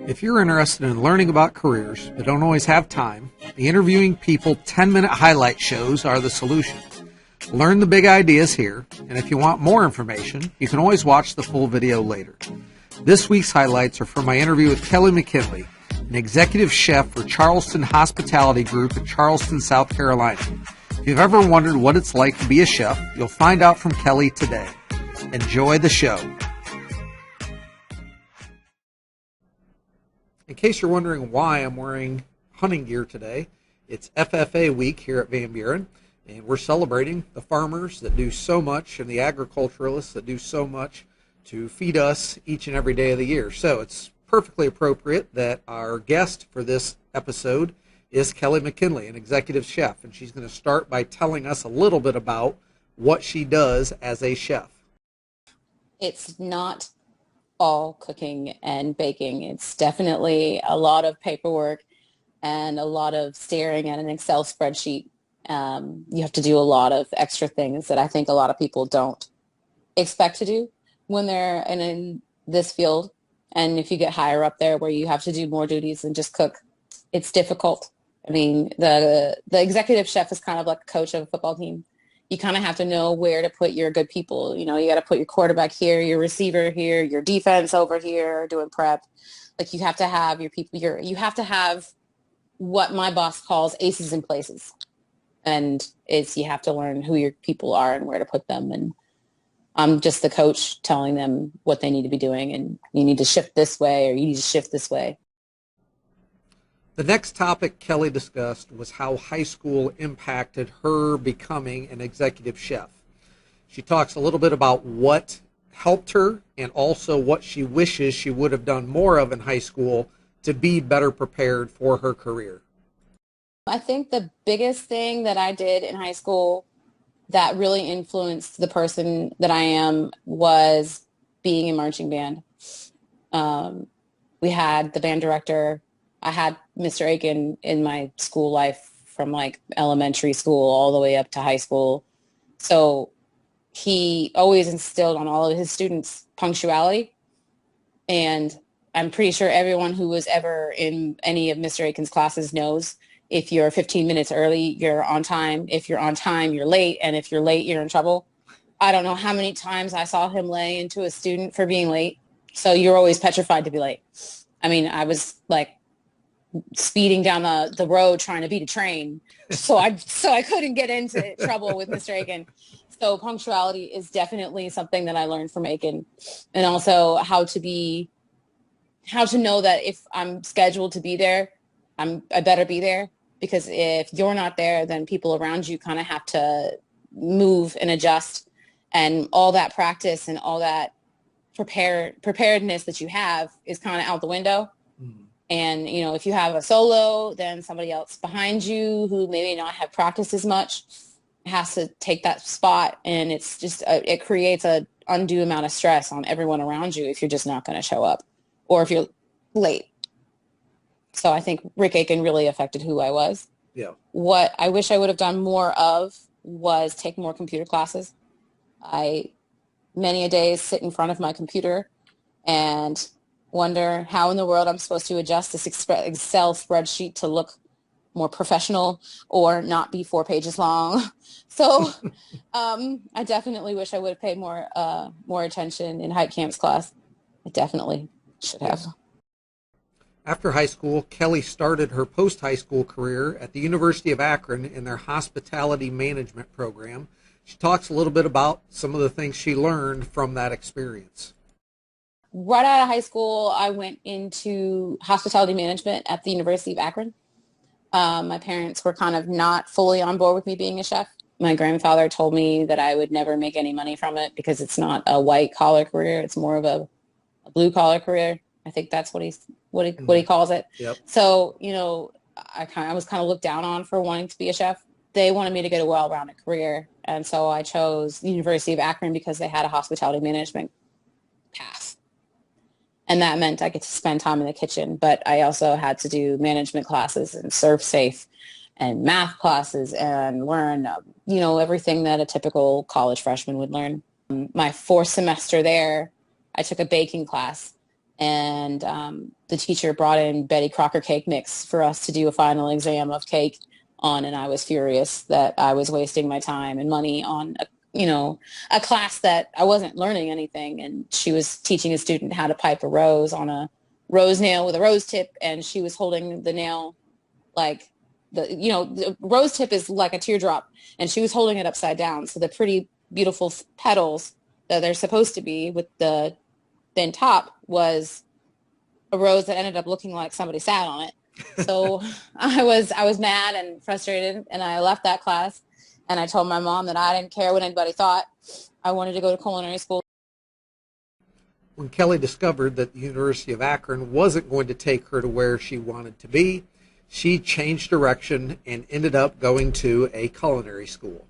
If you're interested in learning about careers but don't always have time, the Interviewing People 10-minute highlight shows are the solution. Learn the big ideas here, and if you want more information, you can always watch the full video later. This week's highlights are from my interview with Kelli McKinley, an executive chef for Charleston Hospitality Group in Charleston, South Carolina. If you've ever wondered what it's like to be a chef, you'll find out from Kelli today. Enjoy the show. In case you're wondering why I'm wearing hunting gear today, it's FFA week here at Van Buren, and we're celebrating the farmers that do so much and the agriculturalists that do so much to feed us each and every day of the year. So it's perfectly appropriate that our guest for this episode is Kelli McKinley, an executive chef, and she's going to start by telling us a little bit about what she does as a chef. It's not all cooking and baking. It's definitely a lot of paperwork and a lot of staring at an Excel spreadsheet. You have to do a lot of extra things that I think a lot of people don't expect to do when they're in this field. And if you get higher up there where you have to do more duties than just cook, it's difficult. I mean, the executive chef is kind of like a coach of a football team. You kind of have to know where to put your good people. You know, you got to put your quarterback here, your receiver here, your defense over here, doing prep. Like you have to have your people, you have to have what my boss calls aces in places. And you have to learn who your people are and where to put them. And I'm just the coach telling them what they need to be doing. And you need to shift this way or you need to shift this way. The next topic Kelli discussed was how high school impacted her becoming an executive chef. She talks a little bit about what helped her and also what she wishes she would have done more of in high school to be better prepared for her career. I think the biggest thing that I did in high school that really influenced the person that I am was being in marching band. We had the band director. I had Mr. Aiken in my school life from like elementary school all the way up to high school. So he always instilled on all of his students punctuality. And I'm pretty sure everyone who was ever in any of Mr. Aiken's classes knows if you're 15 minutes early, you're on time. If you're on time, you're late. And if you're late, you're in trouble. I don't know how many times I saw him lay into a student for being late. So you're always petrified to be late. I mean, I was like speeding down the road trying to beat a train. So I couldn't get into trouble with Mr. Aiken. So punctuality is definitely something that I learned from Aiken. And also how to know that if I'm scheduled to be there, I better be there. Because if you're not there, then people around you kind of have to move and adjust. And all that practice and all that preparedness that you have is kind of out the window. Mm-hmm. And, you know, if you have a solo, then somebody else behind you who maybe not have practiced as much has to take that spot. And it's just, it creates an undue amount of stress on everyone around you if you're just not going to show up or if you're late. So I think Rick Aiken really affected who I was. Yeah. What I wish I would have done more of was take more computer classes. Many a day sit in front of my computer and wonder how in the world I'm supposed to adjust this Excel spreadsheet to look more professional or not be 4 pages long. So I definitely wish I would have paid more attention in Hike Camp's class. I definitely should have. After high school, Kelli started her post-high school career at the University of Akron in their hospitality management program. She talks a little bit about some of the things she learned from that experience. Right out of high school, I went into hospitality management at the University of Akron. My parents were kind of not fully on board with me being a chef. My grandfather told me that I would never make any money from it because it's not a white-collar career. It's more of a blue-collar career. I think that's what he calls it. Yep. So, you know, I was kind of looked down on for wanting to be a chef. They wanted me to get a well-rounded career. And so I chose the University of Akron because they had a hospitality management path. And that meant I get to spend time in the kitchen, but I also had to do management classes and serve safe and math classes and learn, everything that a typical college freshman would learn. My fourth semester there, I took a baking class And the teacher brought in Betty Crocker cake mix for us to do a final exam of cake on, and I was furious that I was wasting my time and money on a class that I wasn't learning anything. And she was teaching a student how to pipe a rose on a rose nail with a rose tip, and she was holding the nail like the rose tip is like a teardrop, and she was holding it upside down. So the pretty beautiful petals that they're supposed to be with the thin top was a rose that ended up looking like somebody sat on it. So I was mad and frustrated, and I left that class, and I told my mom that I didn't care what anybody thought. I wanted to go to culinary school. When Kelli discovered that the University of Akron wasn't going to take her to where she wanted to be, she changed direction and ended up going to a culinary school.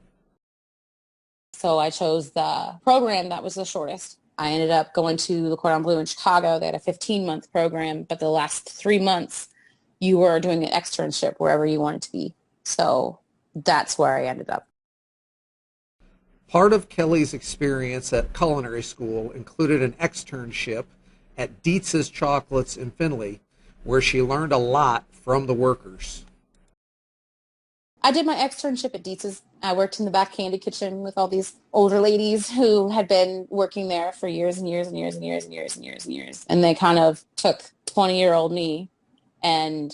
So I chose the program that was the shortest. I ended up going to the Cordon Bleu in Chicago. They had a 15-month program, but the last 3 months you were doing an externship wherever you wanted to be. So that's where I ended up. Part of Kelli's experience at culinary school included an externship at Dietz Chocolates in Findlay, where she learned a lot from the workers. I did my externship at Dietz's. I worked in the back candy kitchen with all these older ladies who had been working there for years and years and years and years and years and years and years. And they kind of took 20-year-old me and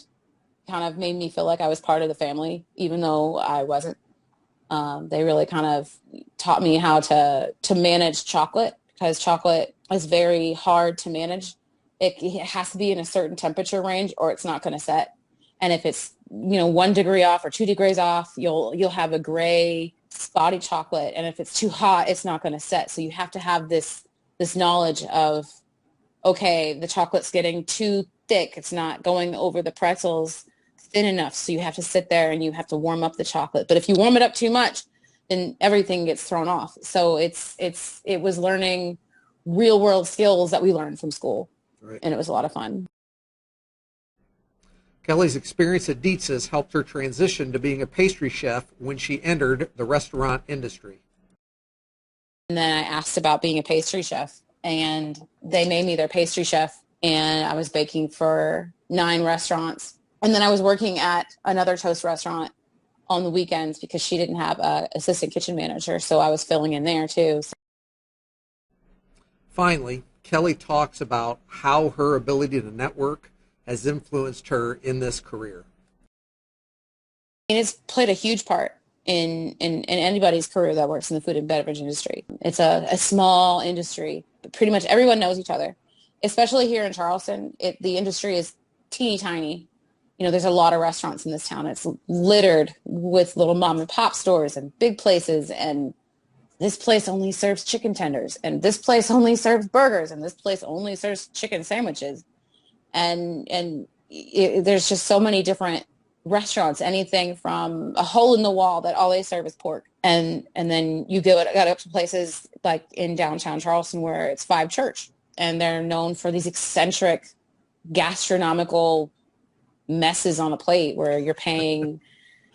kind of made me feel like I was part of the family, even though I wasn't. They really kind of taught me how to manage chocolate, because chocolate is very hard to manage. It has to be in a certain temperature range or it's not going to set. And if it's 1 degree off or 2 degrees off, you'll have a gray, spotty chocolate. And if it's too hot, it's not going to set. So you have to have this knowledge of, okay, the chocolate's getting too thick. It's not going over the pretzels thin enough. So you have to sit there and you have to warm up the chocolate. But if you warm it up too much, then everything gets thrown off. So it was learning real world skills that we learned from school. Right. And it was a lot of fun. Kelli's experience at Dietz's helped her transition to being a pastry chef when she entered the restaurant industry. And then I asked about being a pastry chef, and they made me their pastry chef, and I was baking for 9 restaurants. And then I was working at another toast restaurant on the weekends because she didn't have an assistant kitchen manager, so I was filling in there too. Finally, Kelli talks about how her ability to network has influenced her in this career. And it's played a huge part in anybody's career that works in the food and beverage industry. It's a small industry, but pretty much everyone knows each other, especially here in Charleston. The industry is teeny tiny. There's a lot of restaurants in this town. It's littered with little mom and pop stores and big places, and this place only serves chicken tenders, and this place only serves burgers, and this place only serves chicken sandwiches. And there's just so many different restaurants, anything from a hole in the wall that all they serve is pork. And then you got up to places like in downtown Charleston where it's Five Church, and they're known for these eccentric gastronomical messes on a plate where you're paying,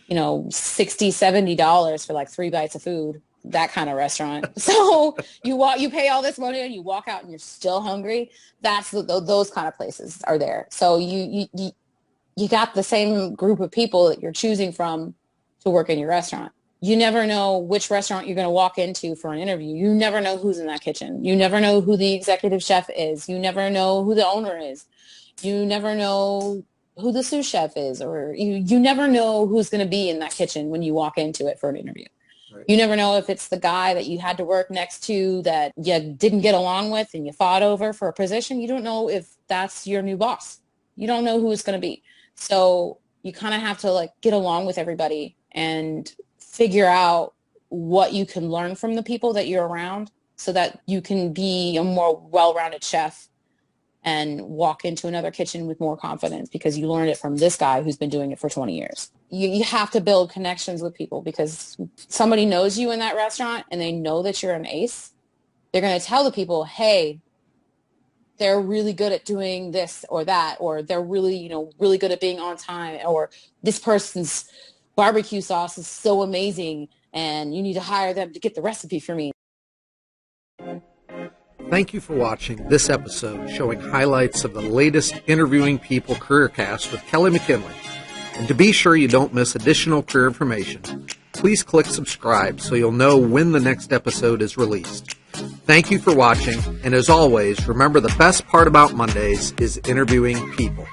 $60, $70 for like 3 bites of food. That kind of restaurant. So you pay all this money and you walk out and you're still hungry. Those kind of places are there. So you got the same group of people that you're choosing from to work in your restaurant. You never know which restaurant you're going to walk into for an interview. You never know who's in that kitchen. You never know who the executive chef is. You never know who the owner is. You never know who the sous chef is, or you never know who's going to be in that kitchen when you walk into it for an interview. Right. You never know if it's the guy that you had to work next to that you didn't get along with and you fought over for a position. You don't know if that's your new boss. You don't know who it's going to be. So you kind of have to get along with everybody and figure out what you can learn from the people that you're around so that you can be a more well-rounded chef and walk into another kitchen with more confidence because you learned it from this guy who's been doing it for 20 years. You have to build connections with people because somebody knows you in that restaurant and they know that you're an ace. They're going to tell the people, hey, they're really good at doing this or that, or they're really, really good at being on time, or this person's barbecue sauce is so amazing and you need to hire them to get the recipe for me. Thank you for watching this episode showing highlights of the latest Interviewing People careercast with Kelli McKinley. And to be sure you don't miss additional career information, please click subscribe so you'll know when the next episode is released. Thank you for watching, and as always, remember the best part about Mondays is interviewing people.